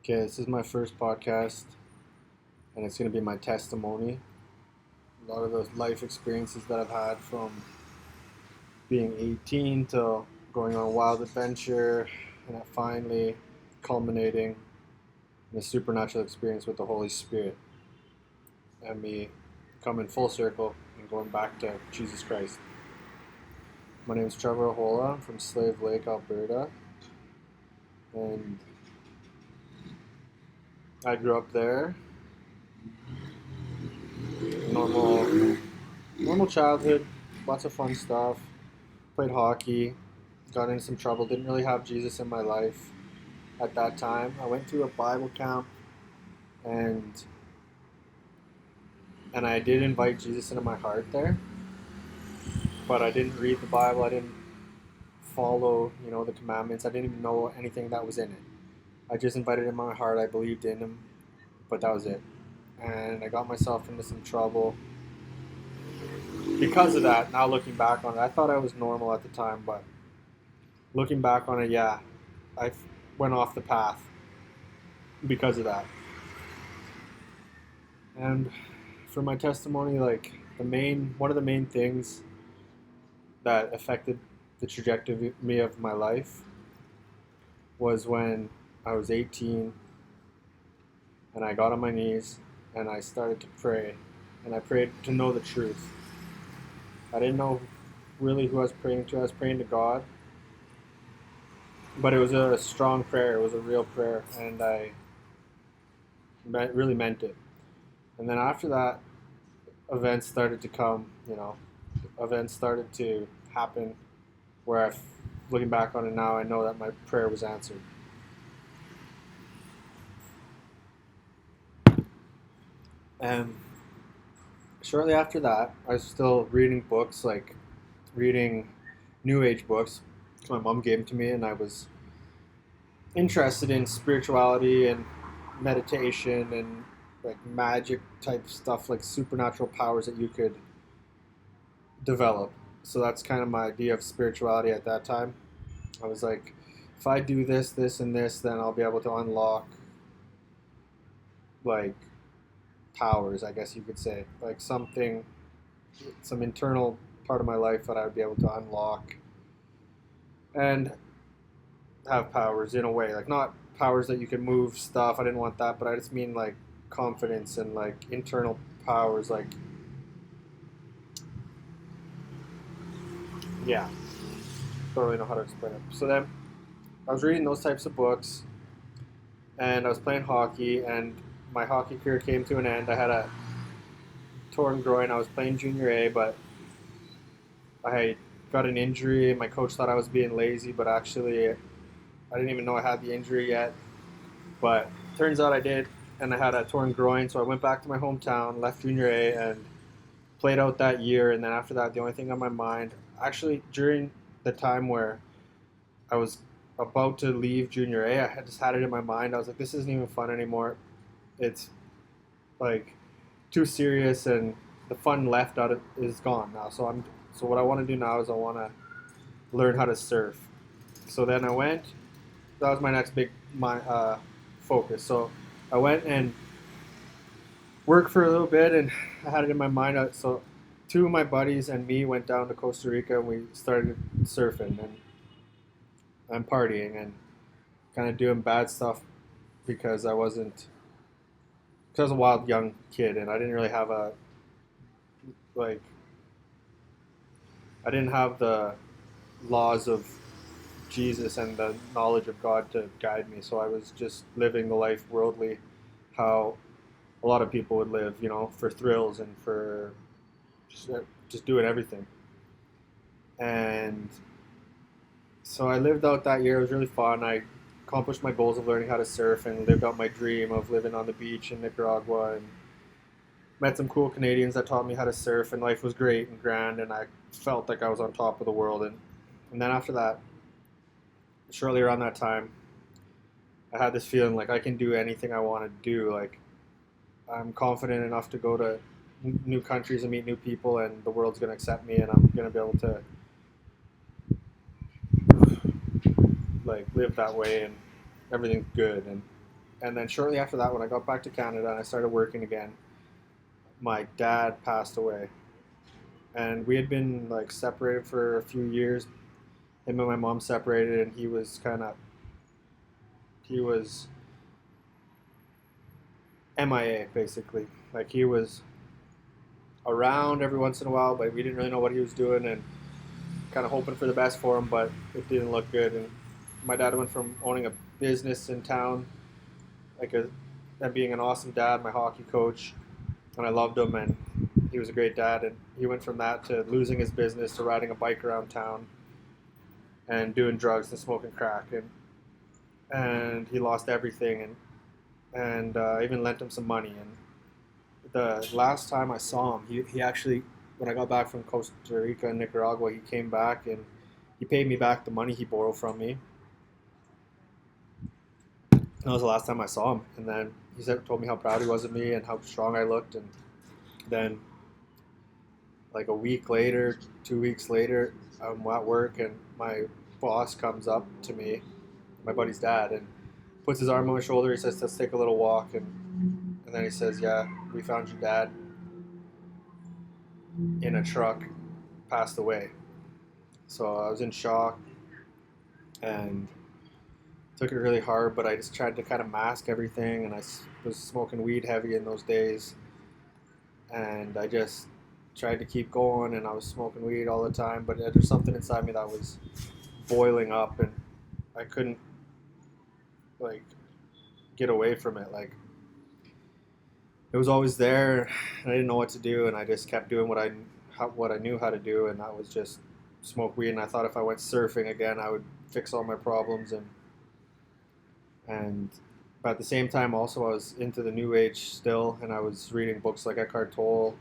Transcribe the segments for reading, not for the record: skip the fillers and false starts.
Okay, this is my first podcast, and it's going to be my testimony. A lot of those life experiences that I've had from being 18 to going on a wild adventure, and finally culminating in a supernatural experience with the Holy Spirit, and me coming full circle and going back to Jesus Christ. My name is Trevor Ahola. I'm from Slave Lake, Alberta, and I grew up there. Normal childhood, lots of fun stuff. Played hockey, got into some trouble. Didn't really have Jesus in my life at that time. I went to a Bible camp, and I did invite Jesus into my heart there, but I didn't read the Bible. I didn't follow, the commandments. I didn't even know anything that was in it. I just invited him in my heart. I believed in him, but that was it. And I got myself into some trouble because of that. Now looking back on it, I thought I was normal at the time, but looking back on it, yeah, I went off the path because of that. And for my testimony, like one of the main things that affected the trajectory of my life was when I was 18 and I got on my knees and I started to pray, and I prayed to know the truth. I didn't know really who I was praying to. I was praying to God, but it was a strong prayer. It was a real prayer, and I really meant it. And then after that, events started to come. Events started to happen where, looking back on it now, I know that my prayer was answered. And shortly after that, I was still reading books, like reading New Age books. My mom gave them to me, and I was interested in spirituality and meditation and like magic type stuff, like supernatural powers that you could develop. So that's kind of my idea of spirituality at that time. I was like, if I do this, this, and this, then I'll be able to unlock like powers, I guess you could say, like some internal part of my life that I would be able to unlock and have powers in a way, like not powers that you can move stuff. I didn't want that, but I just mean like confidence and like internal powers, like yeah, don't really know how to explain it. So then I was reading those types of books, and I was playing hockey, and my hockey career came to an end. I had a torn groin. I was playing junior A, but I got an injury. My coach thought I was being lazy, but actually I didn't even know I had the injury yet. But turns out I did, and I had a torn groin. So I went back to my hometown, left junior A, and played out that year. And then after that, the only thing on my mind, actually during the time where I was about to leave junior A, I had just had it in my mind. I was like, this isn't even fun anymore. It's like too serious, and the fun left out is gone now. So what I want to do now is I want to learn how to surf. So then I went. That was my next big focus. So I went and worked for a little bit, and I had it in my mind. So two of my buddies and me went down to Costa Rica, and we started surfing and partying and kind of doing bad stuff because I was a wild young kid, and I didn't really have like I didn't have the laws of Jesus and the knowledge of God to guide me. So I was just living the life worldly, how a lot of people would live, for thrills and for just doing everything. And so I lived out that year. It was really fun. I accomplished my goals of learning how to surf and lived out my dream of living on the beach in Nicaragua, and met some cool Canadians that taught me how to surf, and life was great and grand, and I felt like I was on top of the world. And then after that, shortly around that time, I had this feeling like I can do anything I want to do. Like I'm confident enough to go to new countries and meet new people, and the world's going to accept me, and I'm going to be able to like live that way, and everything's good. And And then shortly after that, when I got back to Canada and I started working again, my dad passed away. And we had been like separated for a few years. Him and my mom separated, and he was MIA basically. Like he was around every once in a while, but we didn't really know what he was doing, and kind of hoping for the best for him, but it didn't look good. And my dad went from owning a business in town, like a, and being an awesome dad, my hockey coach, and I loved him, and he was a great dad. And he went from that to losing his business to riding a bike around town and doing drugs and smoking crack, and he lost everything, and I even lent him some money. And the last time I saw him, he actually, when I got back from Costa Rica and Nicaragua, he came back and he paid me back the money he borrowed from me. That was the last time I saw him. And then told me how proud he was of me and how strong I looked. And then, like a week later, 2 weeks later, I'm at work and my boss comes up to me, my buddy's dad, and puts his arm on my shoulder. He says, "Let's take a little walk." And then he says, "Yeah, we found your dad in a truck, passed away." So I was in shock and took it really hard, but I just tried to kind of mask everything, and I was smoking weed heavy in those days, and I just tried to keep going, and I was smoking weed all the time, but there's something inside me that was boiling up, and I couldn't like get away from it. Like it was always there, and I didn't know what to do, and I just kept doing what I knew how to do, and that was just smoke weed. And I thought if I went surfing again, I would fix all my problems. And but at the same time, also I was into the New Age still, and I was reading books like Eckhart Tolle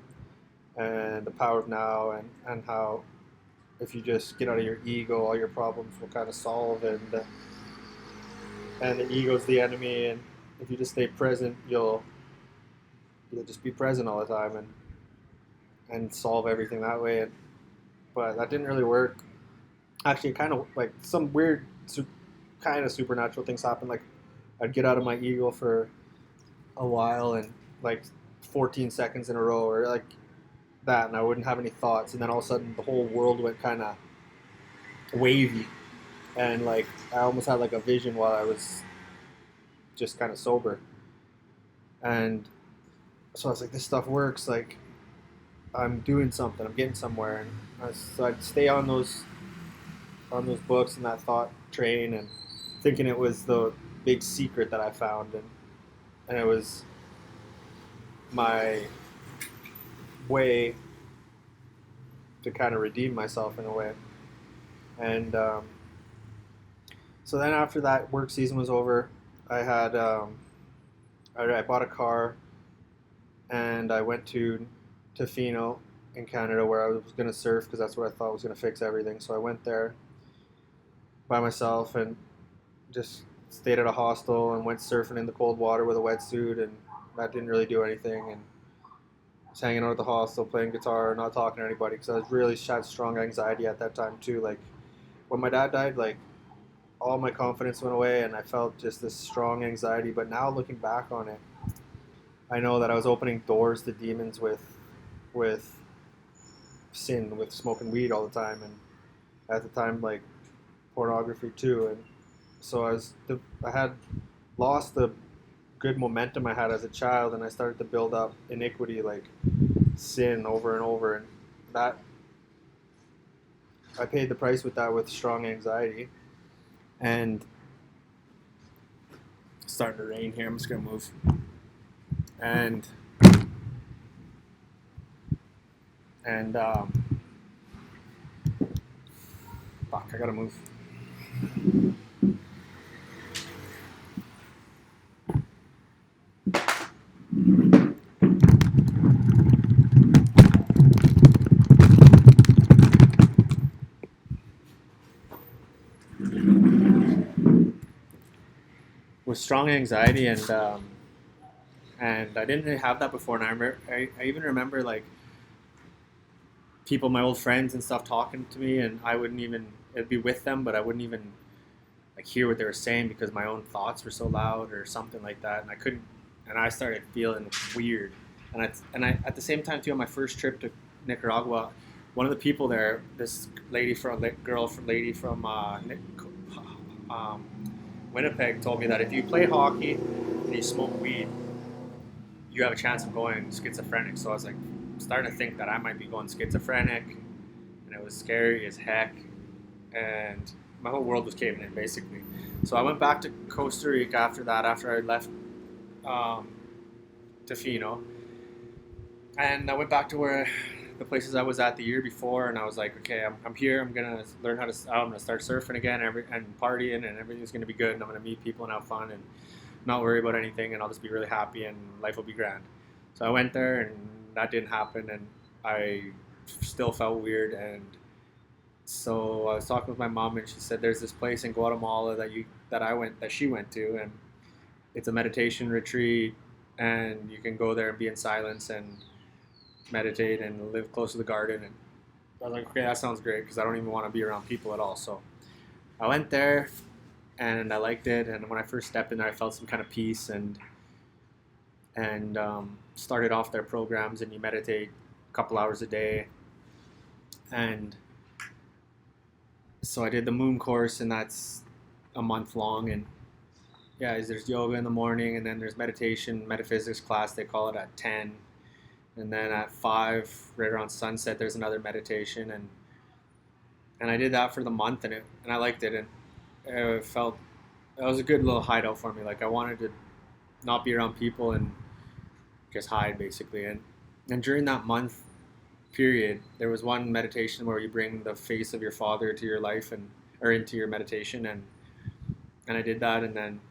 and The Power of Now, and how if you just get out of your ego, all your problems will kind of solve, and the ego's the enemy, and if you just stay present, you'll just be present all the time and solve everything that way. But that didn't really work. Actually, kind of like some weird kind of supernatural things happened. Like I'd get out of my ego for a while, and like 14 seconds in a row or like that, and I wouldn't have any thoughts, and then all of a sudden the whole world went kind of wavy, and like I almost had like a vision while I was just kind of sober. And so I was like, this stuff works, like I'm doing something, I'm getting somewhere. And so I'd stay on those books and that thought train, and thinking it was the big secret that I found, and it was my way to kind of redeem myself in a way. And so then after that work season was over, I had I bought a car, and I went to Tofino in Canada, where I was going to surf because that's what I thought was going to fix everything. So I went there by myself and just stayed at a hostel and went surfing in the cold water with a wetsuit, and that didn't really do anything. And was hanging out at the hostel, playing guitar, not talking to anybody, because I was really had strong anxiety at that time too. Like when my dad died, like all my confidence went away, and I felt just this strong anxiety. But now looking back on it, I know that I was opening doors to demons with sin, with smoking weed all the time, and at the time like pornography too. And so I had lost the good momentum I had as a child, and I started to build up iniquity, like sin, over and over, and that I paid the price with that, with strong anxiety. And it's starting to rain here. I'm just gonna move. And fuck, I gotta move. With strong anxiety, and I didn't really have that before. And I even remember like people, my old friends and stuff, talking to me, and I wouldn't even, it'd be with them, but I wouldn't even like hear what they were saying because my own thoughts were so loud or something like that, and I couldn't. And I started feeling weird. And I at the same time too, on my first trip to Nicaragua, one of the people there, this lady from um, Winnipeg, told me that if you play hockey and you smoke weed, you have a chance of going schizophrenic. So I was like starting to think that I might be going schizophrenic, and it was scary as heck. And my whole world was caving in basically. So I went back to Costa Rica after that, after I left um, Tofino, and I went back to where the places I was at the year before, and I was like, okay, I'm here. I'm gonna learn how to. I'm gonna start surfing again, and partying, and everything's gonna be good. And I'm gonna meet people and have fun, and not worry about anything, and I'll just be really happy, and life will be grand. So I went there, and that didn't happen, and I still felt weird. And so I was talking with my mom, and she said there's this place in Guatemala that she went to, and it's a meditation retreat, and you can go there and be in silence and meditate and live close to the garden. And I was like, okay, that sounds great because I don't even want to be around people at all. So I went there and I liked it. And when I first stepped in there, I felt some kind of peace, and started off their programs, and you meditate a couple hours a day. And so I did the moon course, and that's a month long. And yeah, there's yoga in the morning, and then there's meditation, metaphysics class, they call it, at 10. And then at 5, right around sunset, there's another meditation. And I did that for the month, and I liked it. And it felt, it was a good little hideout for me. Like I wanted to not be around people and just hide basically. And during that month period, there was one meditation where you bring the face of your father to your life, or into your meditation. And I did that, and then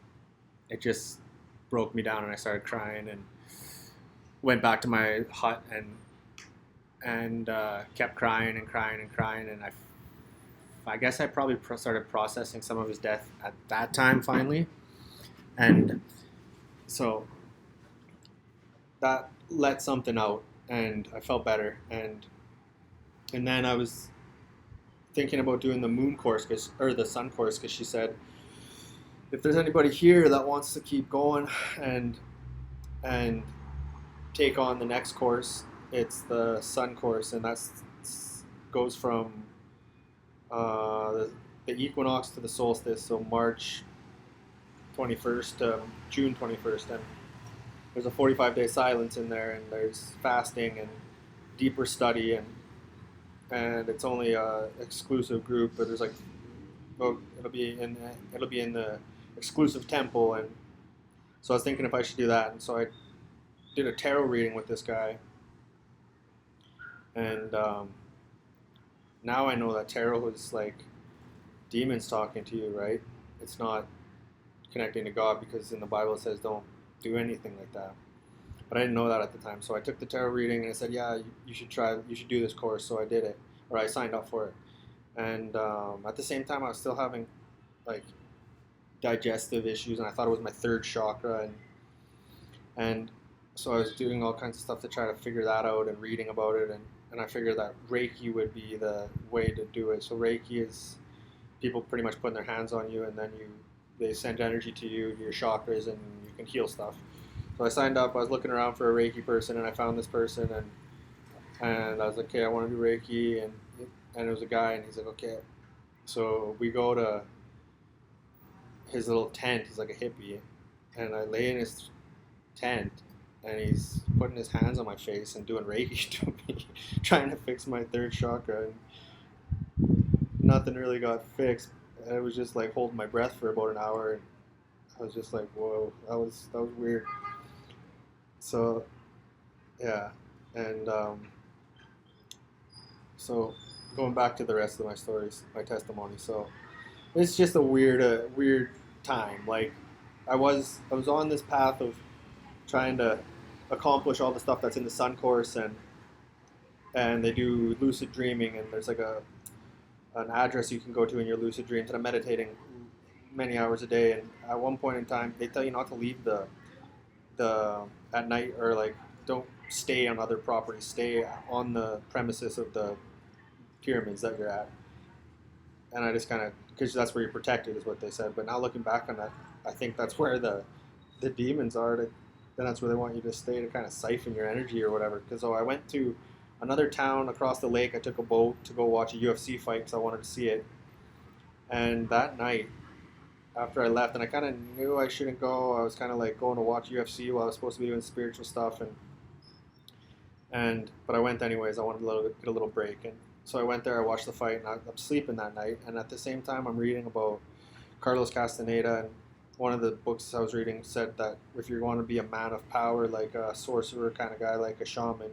it just broke me down, and I started crying, and went back to my hut, and kept crying and crying and crying. And I guess I probably started processing some of his death at that time finally. And so that let something out, and I felt better. And then I was thinking about doing the moon course, or the sun course, because she said, if there's anybody here that wants to keep going and take on the next course, it's the sun course, and that's goes from the equinox to the solstice, so March 21st to June 21st, and there's a 45-day silence in there, and there's fasting and deeper study, and it's only a exclusive group, but there's like, well, it'll be in the exclusive temple. And so I was thinking if I should do that, and so I did a tarot reading with this guy, and now I know that tarot is like demons talking to you, right? It's not connecting to God, because in the Bible it says don't do anything like that. But I didn't know that at the time, so I took the tarot reading, and I said, yeah, you should do this course. So I did it, or I signed up for it. And at the same time, I was still having like digestive issues, and I thought it was my third chakra, and so I was doing all kinds of stuff to try to figure that out, and reading about it, and I figured that Reiki would be the way to do it. So Reiki is people pretty much putting their hands on you, and then they send energy to you, your chakras, and you can heal stuff. So I signed up. I was looking around for a Reiki person, and I found this person, and I was like, okay, I want to do Reiki, and it was a guy, and he's like, okay. So we go to his little tent. He's like a hippie, and I lay in his tent, and he's putting his hands on my face and doing Reiki to me, trying to fix my third chakra, and nothing really got fixed. And it was just like holding my breath for about an hour, and I was just like, whoa, that was weird. So yeah, and so going back to the rest of my stories, my testimony. So it's just a weird time. Like I was on this path of trying to accomplish all the stuff that's in the sun course, and they do lucid dreaming, and there's like an address you can go to in your lucid dreams, and I'm meditating many hours a day. And at one point in time, they tell you not to leave the at night, or like don't stay on other properties, stay on the premises of the pyramids that you're at. And I just kind of because that's where you're protected, is what they said. But now looking back on that, I think that's where the demons are. Then that's where they want you to stay to kind of siphon your energy or whatever. Because I went to another town across the lake. I took a boat to go watch a UFC fight because I wanted to see it. And that night, after I left, and I kind of knew I shouldn't go. I was kind of like going to watch UFC while I was supposed to be doing spiritual stuff, and but I went anyways. I wanted to get a little break, and so I went there. I watched the fight, and I'm sleeping that night. And at the same time, I'm reading about Carlos Castaneda, and one of the books I was reading said that if you want to be a man of power, like a sorcerer kind of guy, like a shaman,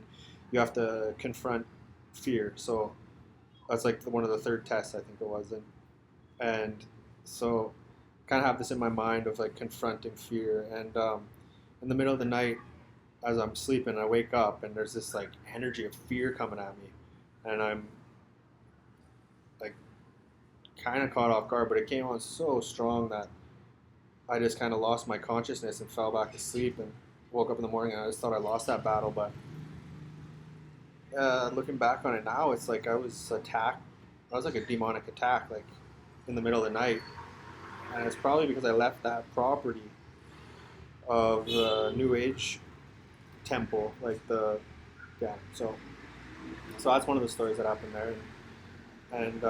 you have to confront fear. So that's like one of the third tests, I think it was, and so kind of have this in my mind of like confronting fear. And in the middle of the night, as I'm sleeping, I wake up and there's this like energy of fear coming at me, and I'm like kind of caught off guard, but it came on so strong that I just kind of lost my consciousness and fell back to sleep, and woke up in the morning and I just thought I lost that battle. But looking back on it now, it's like I was attacked. I was like a demonic attack, like in the middle of the night, and it's probably because I left that property of the New Age temple, like yeah. So that's one of the stories that happened there, and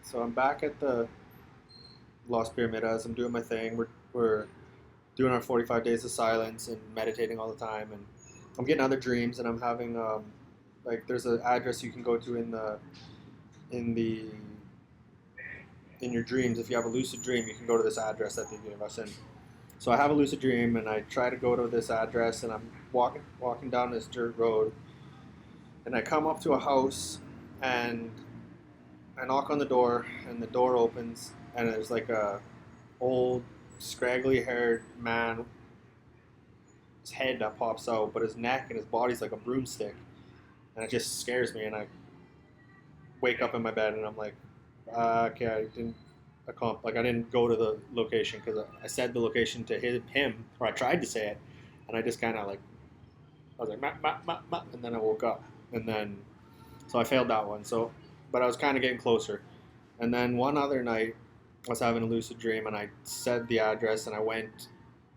so I'm back at the Las Piramidas. I'm doing my thing. We're doing our 45 days of silence and meditating all the time, and I'm getting other dreams, and I'm having like there's an address you can go to in your dreams. If you have a lucid dream, you can go to this address that they gave us. And so I have a lucid dream, and I try to go to this address, and I'm walking down this dirt road, and I come up to a house, and I knock on the door, and the door opens, and there's like a old, scraggly haired man. His head that pops out, but his neck and his body's like a broomstick, and it just scares me. And I wake up in my bed, and I'm like, okay, I didn't go to the location because I said the location to him, or I tried to say it, and I just kind of like, I was like, ma, ma, ma, ma, and then I woke up, and then, so I failed that one. So, but I was kind of getting closer, and then one other night, I was having a lucid dream, and I said the address, and I went,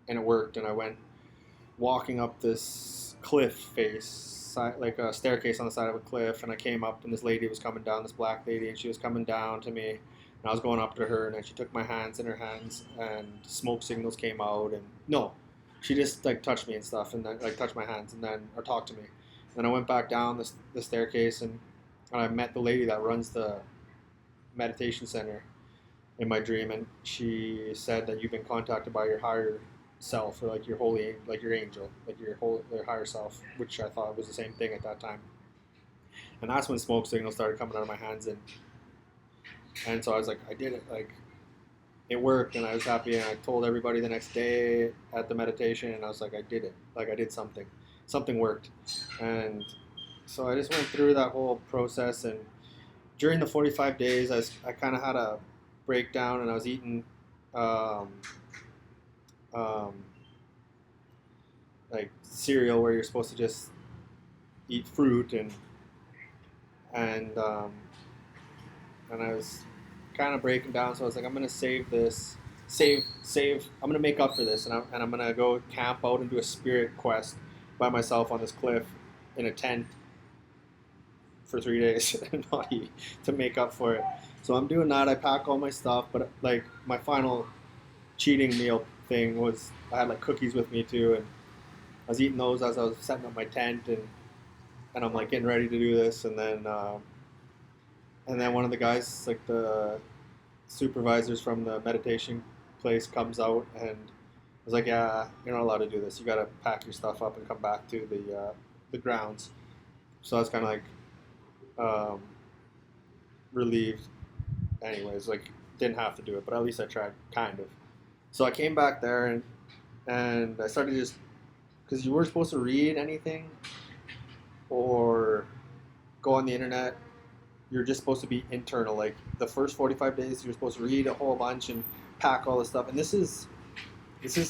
and it worked, and I went walking up this cliff face, like a staircase on the side of a cliff, and I came up, and this lady was coming down, this black lady, and she was coming down to me, and I was going up to her, and then she took my hands in her hands, and smoke signals came out, and no, she just like touched me and stuff, and then like touched my hands, and then or talked to me. Then I went back down the staircase, and I met the lady that runs the meditation center in my dream, and she said that you've been contacted by your higher self, or like your holy, like your angel, like your higher self, which I thought was the same thing at that time. And that's when smoke signals started coming out of my hands, and so I was like, I did it, like it worked, and I was happy, and I told everybody the next day at the meditation, and I was like, I did it, like I did something worked. And so I just went through that whole process, and during the 45 days, I kind of had a breakdown, and I was eating like cereal where you're supposed to just eat fruit, and I was kind of breaking down. So I was like, I'm gonna save this, save. I'm gonna make up for this, and I'm gonna go camp out and do a spirit quest by myself on this cliff in a tent for 3 days and not eat to make up for it. So I'm doing that. I pack all my stuff, but like my final cheating meal thing was I had like cookies with me too, and I was eating those as I was setting up my tent, and I'm like getting ready to do this, and then one of the guys, like the supervisors from the meditation place, comes out and was like, yeah, you're not allowed to do this. You got to pack your stuff up and come back to the grounds. So I was kind of like relieved. Anyways, like didn't have to do it, but at least I tried, kind of. So I came back there, and I started just, because you weren't supposed to read anything or go on the internet. You're just supposed to be internal. Like the first 45 days, you're supposed to read a whole bunch and pack all this stuff. And this is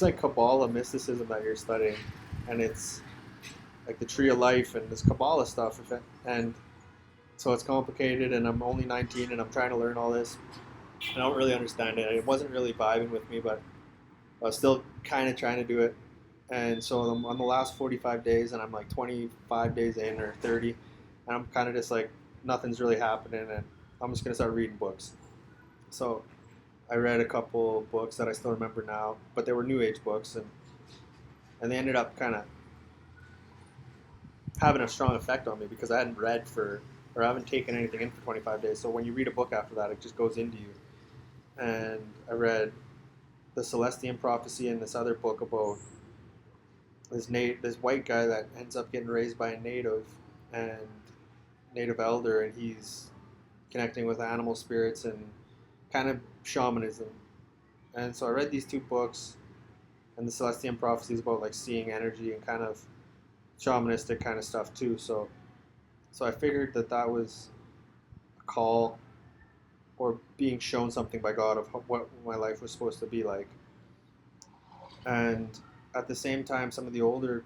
like Kabbalah mysticism that you're studying, and it's like the Tree of Life and this Kabbalah stuff. And so it's complicated, and I'm only 19, and I'm trying to learn all this. I don't really understand it. It wasn't really vibing with me, but I was still kind of trying to do it. And so I'm on the last 45 days, and I'm like 25 days in or 30, and I'm kind of just like nothing's really happening, and I'm just gonna start reading books. So I read a couple books that I still remember now, but they were New Age books, and they ended up kind of having a strong effect on me because I hadn't read for or I haven't taken anything in for 25 days. So when you read a book after that, it just goes into you. And I read the Celestian Prophecy and this other book about this white guy that ends up getting raised by a and native elder, and he's connecting with animal spirits and kind of shamanism. And so I read these two books, and the Celestian Prophecy is about like seeing energy and kind of shamanistic kind of stuff too. So I figured that was a call or being shown something by God of what my life was supposed to be like. And at the same time, some of the older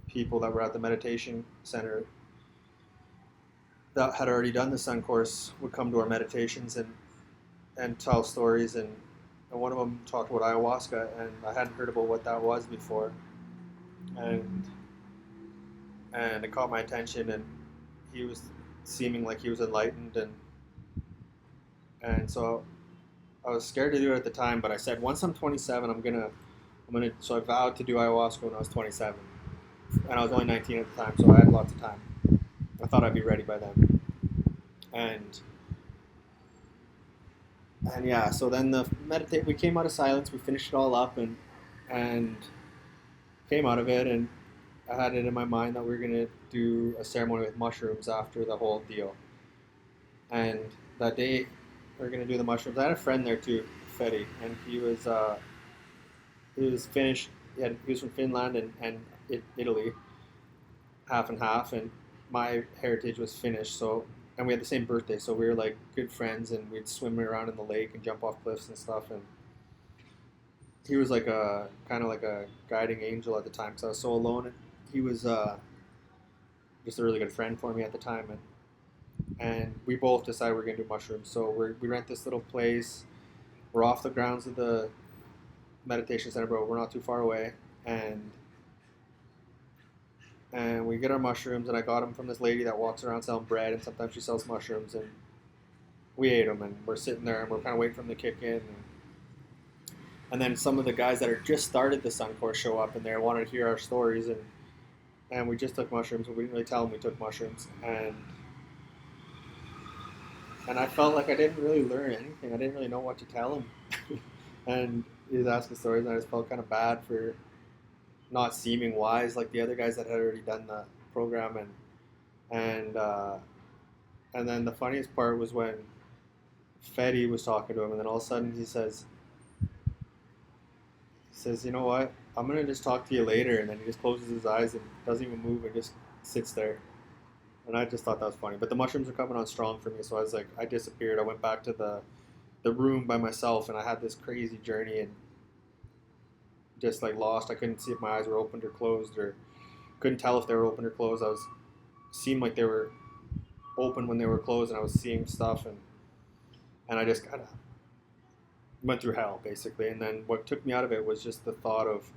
people that were at the meditation center that had already done the Sun Course would come to our meditations and tell stories. And one of them talked about ayahuasca, and I hadn't heard about what that was before. And it caught my attention, and he was seeming like he was enlightened, and so I was scared to do it at the time, but I said once I'm 27, I'm gonna. So I vowed to do ayahuasca when I was 27, and I was only 19 at the time, so I had lots of time. I thought I'd be ready by then, and yeah. So then we came out of silence. We finished it all up, and came out of it, and I had it in my mind that we were gonna do a ceremony with mushrooms after the whole deal. And that day, we were gonna do the mushrooms. I had a friend there too, Fetty, and he was Finnish. He was from Finland and Italy, half and half. And my heritage was Finnish, so and we had the same birthday, so we were like good friends, and we'd swim around in the lake and jump off cliffs and stuff. And he was like a kind of like a guiding angel at the time because I was so alone. And he was just a really good friend for me at the time, and we both decided we're gonna do mushrooms. So we rent this little place. We're off the grounds of the meditation center, but we're not too far away, and we get our mushrooms, and I got them from this lady that walks around selling bread, and sometimes she sells mushrooms, and we ate them, and we're sitting there, and we're kind of waiting for them to kick in, and then some of the guys that had just started the Sun Course show up, and they wanted to hear our stories, and we just took mushrooms, but we didn't really tell them we took mushrooms, and I felt like I didn't really learn anything. I didn't really know what to tell him, and he was asking stories, and I just felt kind of bad for not seeming wise like the other guys that had already done the program, and then the funniest part was when Fetty was talking to him, and then all of a sudden he says, you know what? I'm gonna just talk to you later, and then he just closes his eyes and doesn't even move and just sits there. And I just thought that was funny. But the mushrooms were coming on strong for me, so I was like, I disappeared. I went back to the room by myself, and I had this crazy journey and just like lost. I couldn't see if my eyes were opened or closed, or couldn't tell if they were open or closed. Seemed like they were open when they were closed, and I was seeing stuff, and I just kind of went through hell basically. And then what took me out of it was just the thought of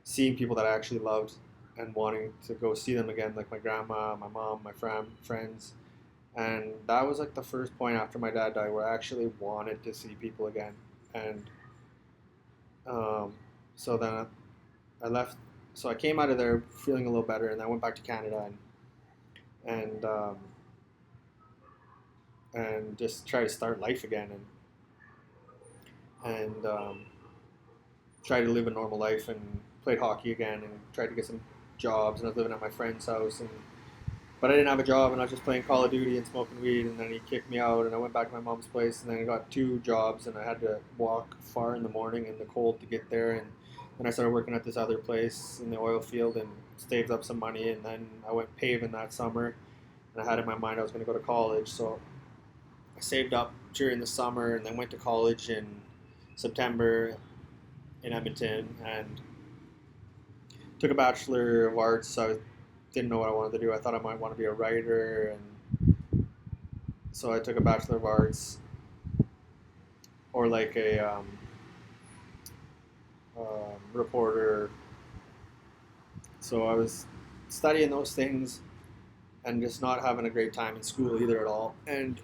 seeing people that I actually loved and wanting to go see them again, like my grandma, my mom, my friends. And that was like the first point after my dad died where I actually wanted to see people again. And so then I left. So I came out of there feeling a little better, and I went back to Canada and just try to start life again, and tried to live a normal life, and played hockey again, and tried to get some jobs. And I was living at my friend's house, but I didn't have a job, and I was just playing Call of Duty and smoking weed. And then he kicked me out, and I went back to my mom's place, and then I got 2 jobs, and I had to walk far in the morning in the cold to get there. And then I started working at this other place in the oil field and saved up some money, and then I went paving that summer, and I had in my mind I was going to go to college. So I saved up during the summer and then went to college in September in Edmonton and took a Bachelor of Arts. So I didn't know what I wanted to do. I thought I might want to be a writer, and so I took a Bachelor of Arts or like a reporter. So I was studying those things and just not having a great time in school either at all. And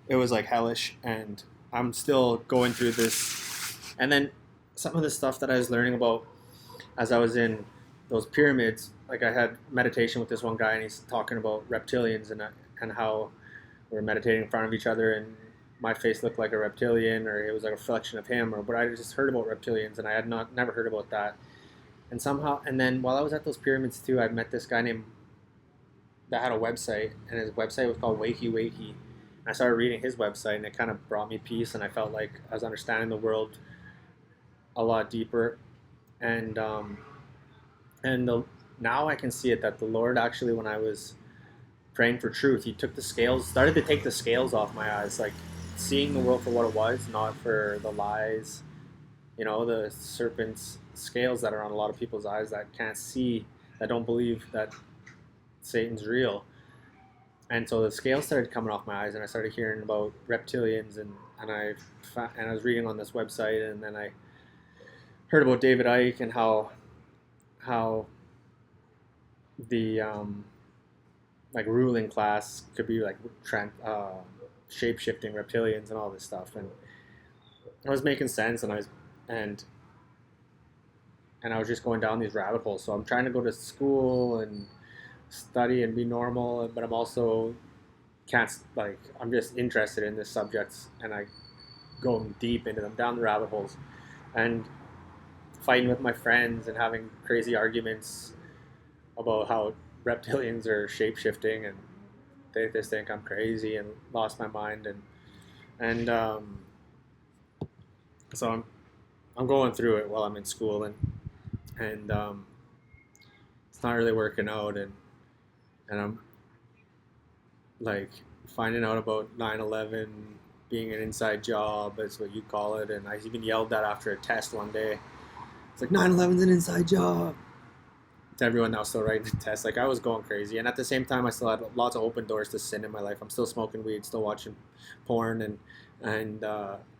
it was like hellish. And I'm still going through this. And then some of the stuff that I was learning about as I was in those pyramids, like I had meditation with this one guy, and he's talking about reptilians and how we're meditating in front of each other, and my face looked like a reptilian, or it was like a reflection of him, or but I just heard about reptilians, and I had never heard about that. And somehow, and then while I was at those pyramids too, I met this guy named that had a website, and his website was called Wakey Wakey. And I started reading his website, and it kind of brought me peace, and I felt like I was understanding the world a lot deeper, and now I can see it that the Lord actually, when I was praying for truth, He took the scales, started to take the scales off my eyes, like seeing the world for what it was, not for the lies, the serpent's scales that are on a lot of people's eyes that can't see, that don't believe that Satan's real. And so the scales started coming off my eyes, and I started hearing about reptilians, and I was reading on this website, and then I heard about David Icke and how the like ruling class could be like shape-shifting reptilians and all this stuff, and it was making sense, and I was just going down these rabbit holes. So I'm trying to go to school and study and be normal, but I'm also I'm just interested in this subjects, and I go deep into them, down the rabbit holes, and fighting with my friends and having crazy arguments about how reptilians are shape-shifting, and they just think I'm crazy and lost my mind, and so I'm going through it while I'm in school, and it's not really working out, and I'm like finding out about 9/11 being an inside job, is what you call it, and I even yelled that after a test one day. It's like 9/11's an inside job to everyone that was still writing the test. Like, I was going crazy, and at the same time I still had lots of open doors to sin in my life. I'm still smoking weed, still watching porn, and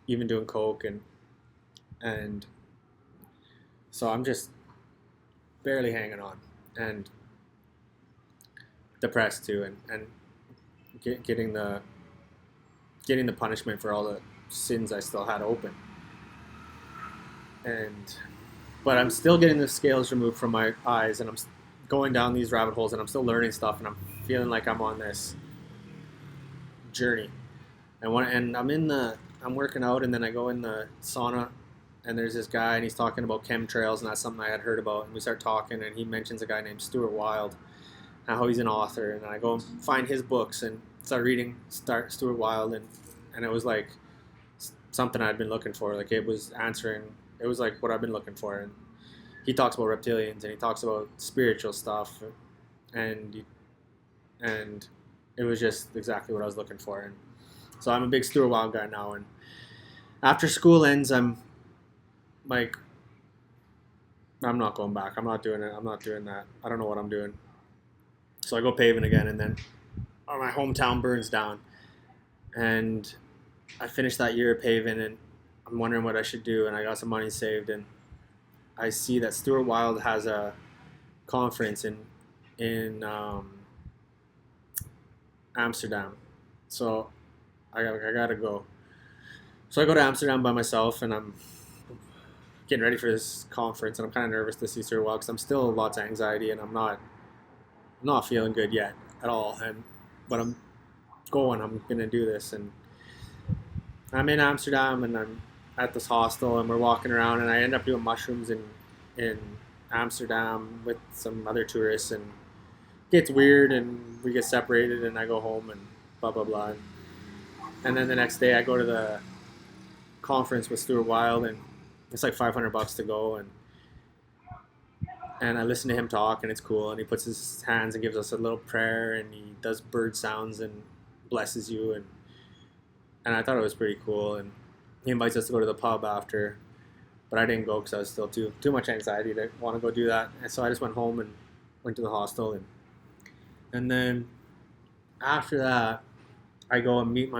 even doing coke, and so I'm just barely hanging on, and depressed too, and getting the punishment for all the sins I still had open, but I'm still getting the scales removed from my eyes, and I'm going down these rabbit holes, and I'm still learning stuff, and I'm feeling like I'm on this journey. And I'm working out, and then I go in the sauna, and there's this guy, and he's talking about chemtrails, and that's something I had heard about. And we start talking, and he mentions a guy named Stuart Wilde, and how he's an author. And I go and find his books and start reading Stuart Wilde, and it was like something I'd been looking for. Like, it was like what I've been looking for. And he talks about reptilians, and he talks about spiritual stuff, and it was just exactly what I was looking for. And so I'm a big Stuart Wilde guy now. And after school ends, I'm like, I'm not going back. I'm not doing it. I'm not doing that. I don't know what I'm doing. So I go paving again, and then my hometown burns down. And I finished that year of paving, and I'm wondering what I should do. And I got some money saved, and I see that Stuart Wilde has a conference in Amsterdam. So I gotta go. So I go to Amsterdam by myself, and I'm getting ready for this conference, and I'm kind of nervous to see Stuart Wilde because I'm still lots of anxiety, and I'm not feeling good yet at all. But I'm gonna do this, and I'm in Amsterdam, and I'm at this hostel, and we're walking around, and I end up doing mushrooms in Amsterdam with some other tourists, and it gets weird, and we get separated, and I go home, and blah blah blah. And then the next day I go to the conference with Stuart Wilde, and it's like $500 to go, and I listen to him talk, and it's cool, and he puts his hands and gives us a little prayer, and he does bird sounds and blesses you, and I thought it was pretty cool. And he invites us to go to the pub after, but I didn't go because I was still too much anxiety to want to go do that. And so I just went home and went to the hostel, and then after that I go and meet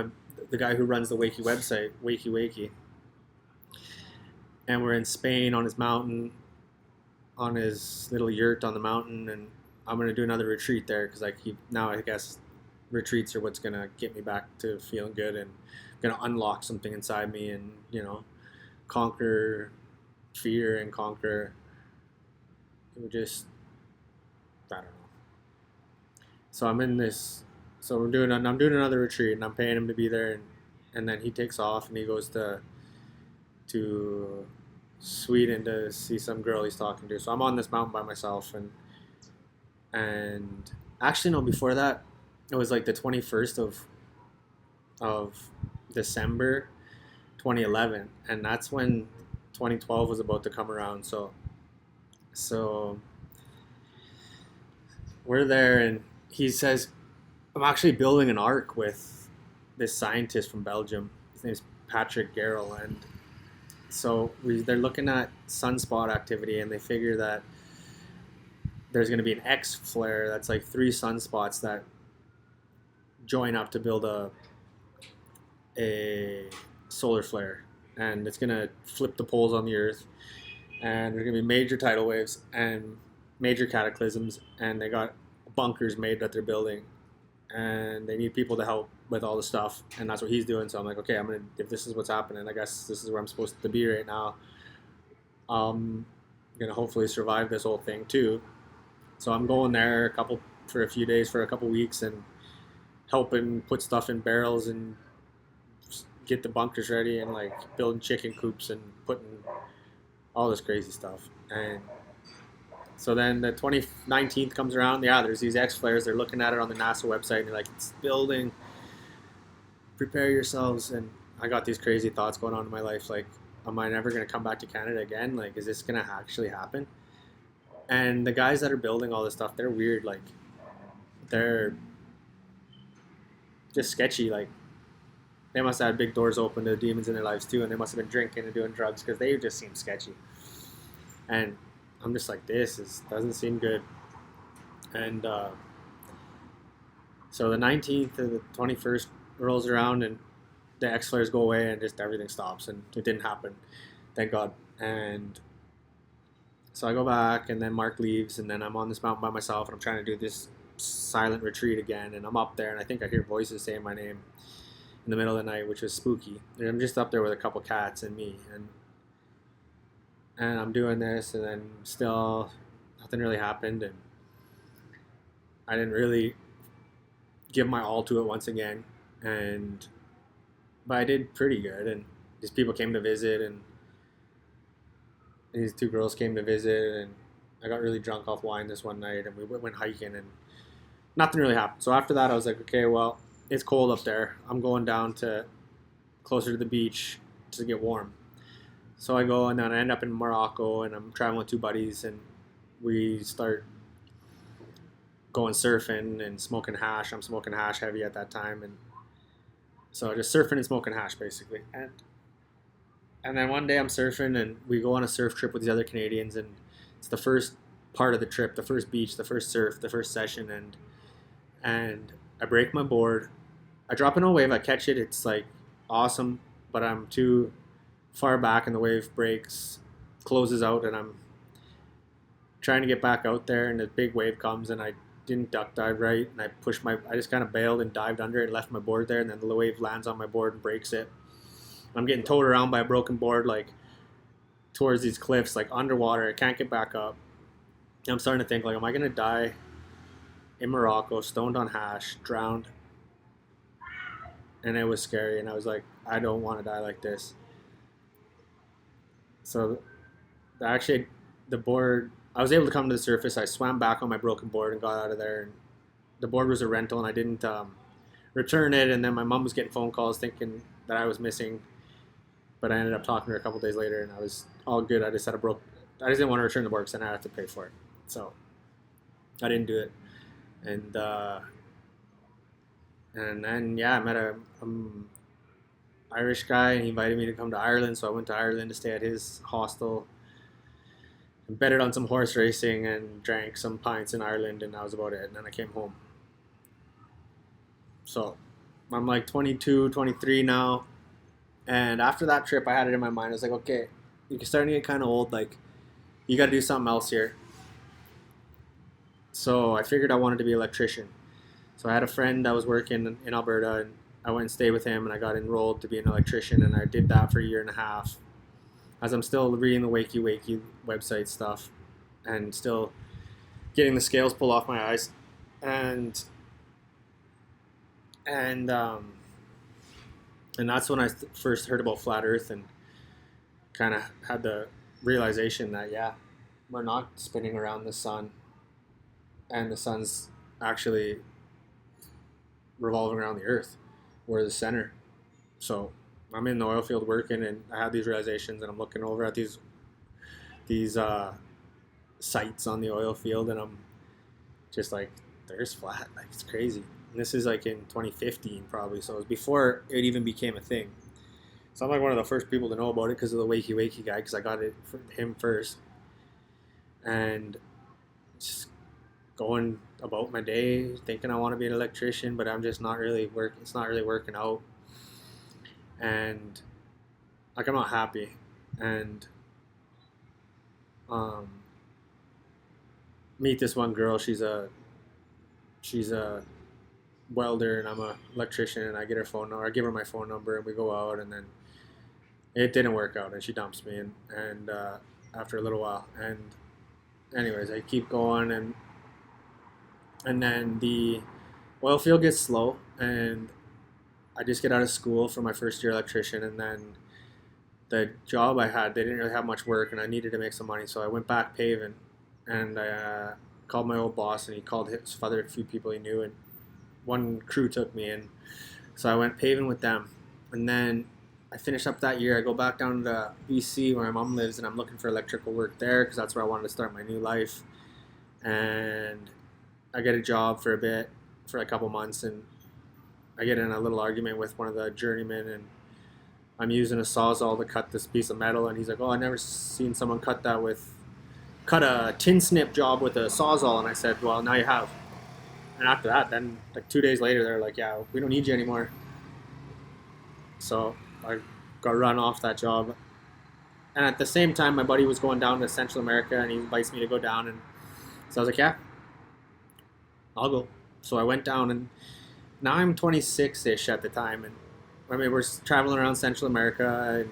the guy who runs the Wakey website, Wakey Wakey, and we're in Spain on his mountain, on his little yurt on the mountain, and I'm gonna do another retreat there because now I guess retreats are what's gonna get me back to feeling good and gonna unlock something inside me and conquer fear and conquer just I don't know. So I'm in this. So I'm doing another retreat and I'm paying him to be there and then he takes off and he goes to Sweden to see some girl he's talking to. So I'm on this mountain by myself and actually no, before that it was like the 21st of December 2011 and that's when 2012 was about to come around. So we're there and he says I'm actually building an ark with this scientist from Belgium. His name's Patrick Garrel and they're looking at sunspot activity and they figure that there's going to be an X flare that's like 3 sunspots that join up to build a solar flare and it's going to flip the poles on the earth and there's going to be major tidal waves and major cataclysms and they got bunkers made that they're building and they need people to help with all the stuff and that's what he's doing. So I'm like, okay, if this is what's happening, I guess this is where I'm supposed to be right now. I'm gonna hopefully survive this whole thing too. So I'm going there for a few days, for a couple weeks, and helping put stuff in barrels and get the bunkers ready and like building chicken coops and putting all this crazy stuff. And so then the 2019th comes around. Yeah, there's these X flares. They're looking at it on the NASA website and they're like, it's building. Prepare yourselves. And I got these crazy thoughts going on in my life. Like, am I never going to come back to Canada again? Like, is this going to actually happen? And the guys that are building all this stuff, they're weird. Like, they're just sketchy. Like, they must have had big doors open to the demons in their lives too. And they must have been drinking and doing drugs because they just seem sketchy. And I'm just like, doesn't seem good. And so the 19th to the 21st rolls around and the X flares go away and just everything stops and it didn't happen, thank God. And so I go back and then Mark leaves and then I'm on this mountain by myself and I'm trying to do this silent retreat again and I'm up there and I think I hear voices saying my name in the middle of the night, which was spooky. And I'm just up there with a couple cats and me and I'm doing this and then still nothing really happened and I didn't really give my all to it once again but I did pretty good and these people came to visit and these 2 girls came to visit and I got really drunk off wine this one night and we went hiking and nothing really happened. So after that I was like, okay, well, it's cold up there. I'm going down to closer to the beach to get warm. So I go and then I end up in Morocco and I'm traveling with 2 buddies and we start going surfing and smoking hash. I'm smoking hash heavy at that time and so just surfing and smoking hash basically. And then one day I'm surfing and we go on a surf trip with these other Canadians and it's the first part of the trip, the first beach, the first surf, the first session and I break my board. I drop in a wave, I catch it, it's like awesome, but I'm too far back and the wave breaks, closes out and I'm trying to get back out there and the big wave comes and I didn't duck dive right and I just kind of bailed and dived under it and left my board there and then the wave lands on my board and breaks it. I'm getting towed around by a broken board like towards these cliffs like underwater. I can't get back up. And I'm starting to think like, am I going to die in Morocco, stoned on hash, drowned? And it was scary and I was like, I don't want to die like this. So actually the board, I was able to come to the surface. I swam back on my broken board and got out of there. And the board was a rental and I didn't return it. And then my mom was getting phone calls thinking that I was missing. But I ended up talking to her a couple days later and I was all good. I just didn't want to return the board because then I'd have to pay for it. So I didn't do it. And then, yeah, I met a Irish guy and he invited me to come to Ireland. So I went to Ireland to stay at his hostel and betted on some horse racing and drank some pints in Ireland and that was about it. And then I came home. So I'm like 22, 23 now. And after that trip, I had it in my mind. I was like, okay, you're starting to get kind of old. Like, you got to do something else here. So I figured I wanted to be an electrician. So I had a friend that was working in Alberta, and I went and stayed with him, and I got enrolled to be an electrician, and I did that for a year and a half. As I'm still reading the Wakey Wakey website stuff, and still getting the scales pulled off my eyes, and and um, and that's when I first heard about flat Earth, and kind of had the realization that yeah, we're not spinning around the sun, and the sun's actually revolving around the Earth. We're the center. So I'm in the oil field working, and I have these realizations, and I'm looking over at these sites on the oil field, and I'm just like, there's flat. Like, it's crazy. And this is like in 2015 probably, so it was before it even became a thing. So I'm like one of the first people to know about it because of the Wakey Wakey guy, because I got it from him first, and just going about my day thinking I want to be an electrician, but I'm just not really work. It's not really working out, and like I'm not happy, and um, meet this one girl. She's a welder, and I'm a electrician, and I get her phone number. I give her my phone number, and we go out, and then it didn't work out, and she dumps me, and after a little while, and anyways, I keep going, and then the oil field gets slow, and I just get out of school for my first year electrician, and then the job I had, they didn't really have much work, and I needed to make some money, so I went back paving, and I called my old boss, and he called his other a few people he knew, and one crew took me in, so I went paving with them, and then I finished up that year. I go back down to BC where my mom lives, and I'm looking for electrical work there because that's where I wanted to start my new life, and I get a job for a bit, for a couple months, and I get in a little argument with one of the journeymen, and I'm using a sawzall to cut this piece of metal, and he's like, "Oh, I never seen someone cut a tin snip job with a sawzall," and I said, "Well, now you have." And after that, then like 2 days later, they're like, "Yeah, we don't need you anymore." So I got run off that job, and at the same time, my buddy was going down to Central America, and he invites me to go down, and so I was like, "Yeah, I'll go." So I went down, and now I'm 26-ish at the time, and I mean we're traveling around Central America and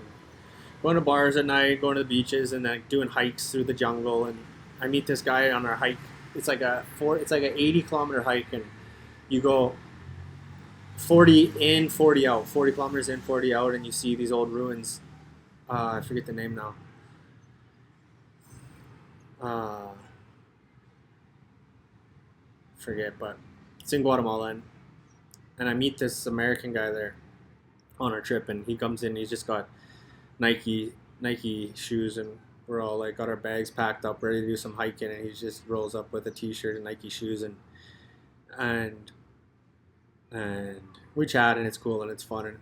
going to bars at night, going to the beaches, and then doing hikes through the jungle. And I meet this guy on our hike. It's like an 80-kilometer hike, and you go 40 in, 40 out, 40 kilometers in, 40 out, and you see these old ruins. I forget the name now. Uh, Forget, but it's in Guatemala, and I meet this American guy there on our trip, and he comes in. He's just got Nike shoes, and we're all like got our bags packed up, ready to do some hiking, and he just rolls up with a t-shirt and Nike shoes, and and we chat, and it's cool, and it's fun,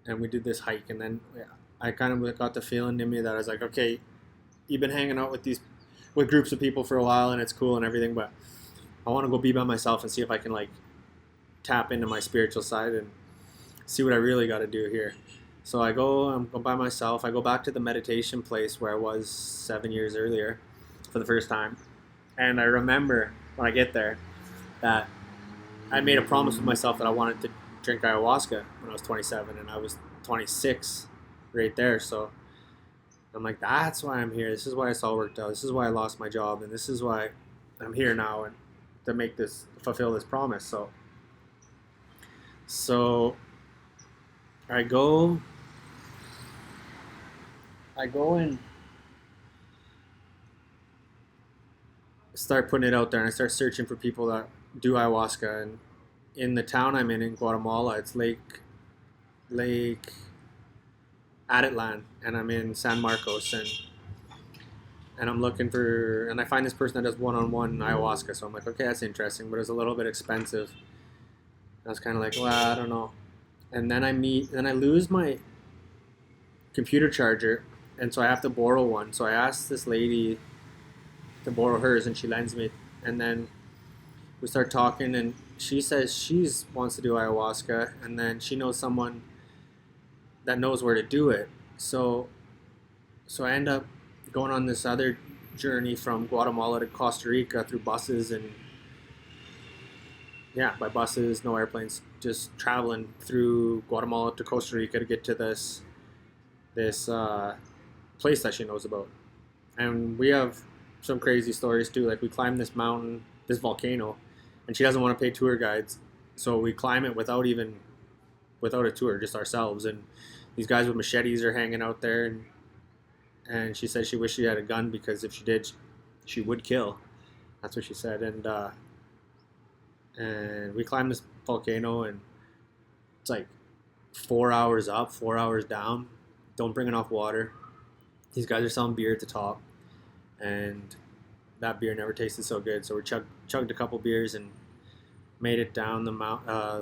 and we did this hike, and then yeah, I kind of got the feeling in me that I was like, okay, you've been hanging out with groups of people for a while, and it's cool and everything, but I want to go be by myself and see if I can like tap into my spiritual side and see what I really got to do here. So I'm by myself. I go back to the meditation place where I was 7 years earlier for the first time. And I remember when I get there that I made a promise with myself that I wanted to drink ayahuasca when I was 27, and I was 26 right there. So I'm like, that's why I'm here. This is why it's all worked out. This is why I lost my job, and this is why I'm here now, and to fulfill this promise. So I go and start putting it out there, and I start searching for people that do ayahuasca. And in the town I'm in Guatemala, it's Lake Atitlan, and I'm in San Marcos, and I'm looking for, and I find this person that does one-on-one ayahuasca. So I'm like, okay, that's interesting, but it's a little bit expensive. I was kind of like, well, I don't know. And then I lose my computer charger, and so I have to borrow one. So I asked this lady to borrow hers, and she lends me. And then we start talking, and she says she wants to do ayahuasca, and then she knows someone that knows where to do it. So so I end up going on this other journey from Guatemala to Costa Rica through buses and yeah, by buses, no airplanes, just traveling through Guatemala to Costa Rica to get to this place that she knows about. And we have some crazy stories too. Like we climb this mountain, this volcano, and she doesn't want to pay tour guides, so we climb it without a tour, just ourselves. And these guys with machetes are hanging out there, and she said she wished she had a gun because if she did, she would kill. That's what she said. And we climbed this volcano, and it's like 4 hours up, 4 hours down. Don't bring enough water. These guys are selling beer at the top, and that beer never tasted so good. So we chugged a couple beers and made it down the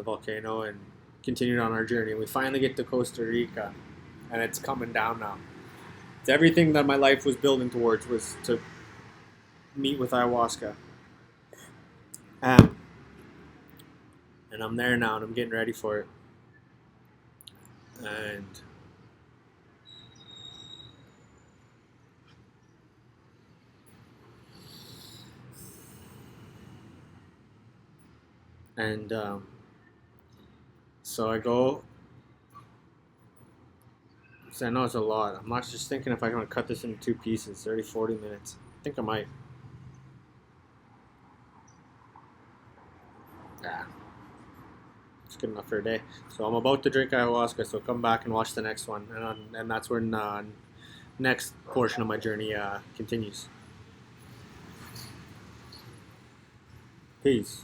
volcano and continued on our journey. And we finally get to Costa Rica, and it's coming down now. It's everything that my life was building towards was to meet with ayahuasca. Um, and I'm there now, and I'm getting ready for it. And and so I go. So I know it's a lot. I'm not just thinking if I can cut this into two pieces, 30, 40 minutes. I think I might. Yeah, it's good enough for a day. So I'm about to drink ayahuasca, so come back and watch the next one. And that's when next portion of my journey continues. Peace.